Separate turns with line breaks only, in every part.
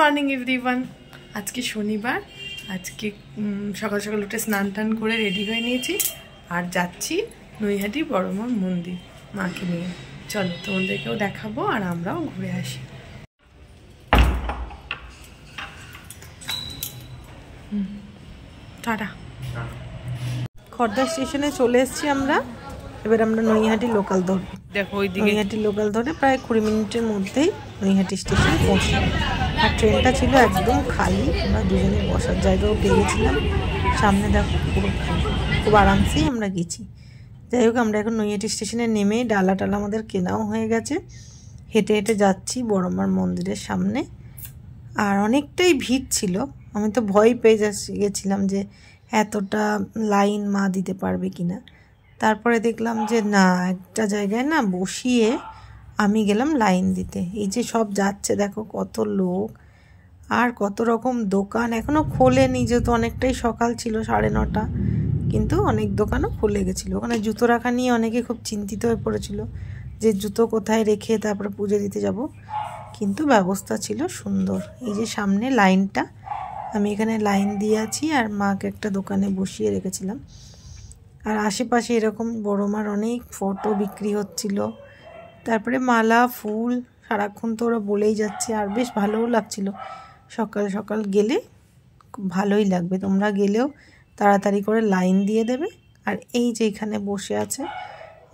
Morning everyone. আজকে শনিবার। আজকে সকাল সকাল উঠে স্নান টান করে রেডি হয়ে নিয়েছি আর যাচ্ছি নৈহাটি বড়মার মন্দির মাকে নিয়ে। চলো তোমাদেরকেও দেখাবো আর আমরাও ঘুরে আসি। টাটা। খড়দা স্টেশনে চলে এসেছি আমরা। এবার আমরা নৈহাটি লোকাল ধরব। দেখো ওইদিকে নৈহাটি লোকাল ধরে প্রায় 20 মিনিটের মধ্যেই নৈহাটি স্টেশনে পৌঁছে। আর ট্রেনটা ছিল একদম খালি, আমরা দুজনে বসার জায়গাও পেয়ে গেছিলাম। সামনে দেখো পুরো খুব আরামসেই আমরা গেছি। যাই হোক, আমরা এখন নৈহাটি স্টেশনে নেমে ডালা টালা আমাদের কেনাও হয়ে গেছে। হেঁটে হেঁটে যাচ্ছি বড়মার মন্দিরের সামনে। আর অনেকটাই ভিড় ছিল, আমি তো ভয় পেয়ে গেছিলাম যে এতটা লাইন মা দিতে পারবে কিনা। তারপরে দেখলাম যে না, একটা জায়গায় না বসিয়ে আমি গেলাম লাইন দিতে। এই যে সব যাচ্ছে দেখো, কত লোক আর কত রকম দোকান। এখনও খোলেনি, যেহেতু অনেকটাই সকাল ছিল, 9:30, কিন্তু অনেক দোকানও খুলে গেছিলো। ওখানে জুতো রাখা নিয়ে অনেকে খুব চিন্তিত হয়ে পড়েছিল যে জুতো কোথায় রেখে তারপরে পুজো দিতে যাব, কিন্তু ব্যবস্থা ছিল সুন্দর। এই যে সামনে লাইনটা, আমি এখানে লাইন দিয়ে আছি আর মাকে একটা দোকানে বসিয়ে রেখেছিলাম। আর আশেপাশে এরকম বড়মার অনেক ফটো বিক্রি হচ্ছিল, তারপরে মালা ফুল সারাক্ষণ তো ওরা বলেই যাচ্ছে। আর বেশ ভালোও লাগছিল, সকাল সকাল গেলে খুব ভালোই লাগবে। তোমরা গেলেও তাড়াতাড়ি করে লাইন দিয়ে দেবে। আর এই যে এখানে বসে আছে,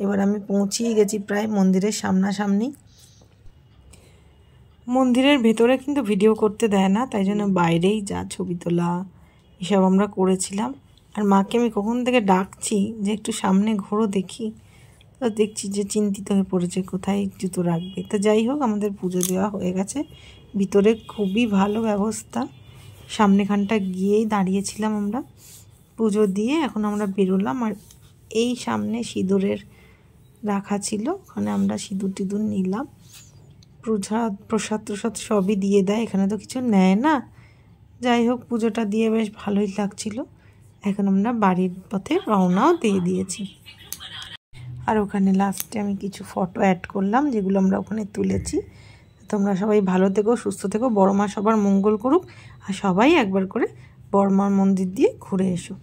এবার আমি পৌঁছিয়ে গেছি প্রায় মন্দিরের সামনাসামনি। মন্দিরের ভেতরে কিন্তু ভিডিও করতে দেয় না, তাই জন্য বাইরেই যা ছবি তোলা এসব আমরা করেছিলাম। আর মাকে আমি কখন থেকে ডাকছি যে একটু সামনে ঘোরো দেখি, তো দেখছি যে চিন্তিত হয়ে পড়েছে কোথায় জুতো রাখবে। তো যাই হোক, আমাদের পুজো দেওয়া হয়ে গেছে। ভিতরে খুবই ভালো ব্যবস্থা। সামনেখানটা গিয়েই দাঁড়িয়েছিলাম আমরা, পুজো দিয়ে এখন আমরা বেরোলাম। আর এই সামনে সিঁদুরের রাখা ছিল, ওখানে আমরা সিঁদুর টিঁদুর নিলাম। প্রসাদ সবই দিয়ে দেয়, এখানে তো কিছু নেয় না। যাই হোক, পুজোটা দিয়ে বেশ ভালোই লাগছিল। এখন আমরা বাড়ির পথে রওনাও দিয়ে দিয়েছি। আর ওখানে লাস্টে আমি কিছু ফটো অ্যাড করলাম, যেগুলো আমরা ওখানে তুলেছি। তোমরা সবাই ভালো থেকো, সুস্থ থেকো, বড়মা সবার মঙ্গল করুক। আর সবাই একবার করে বড়মার মন্দির দিয়ে ঘুরে এসো।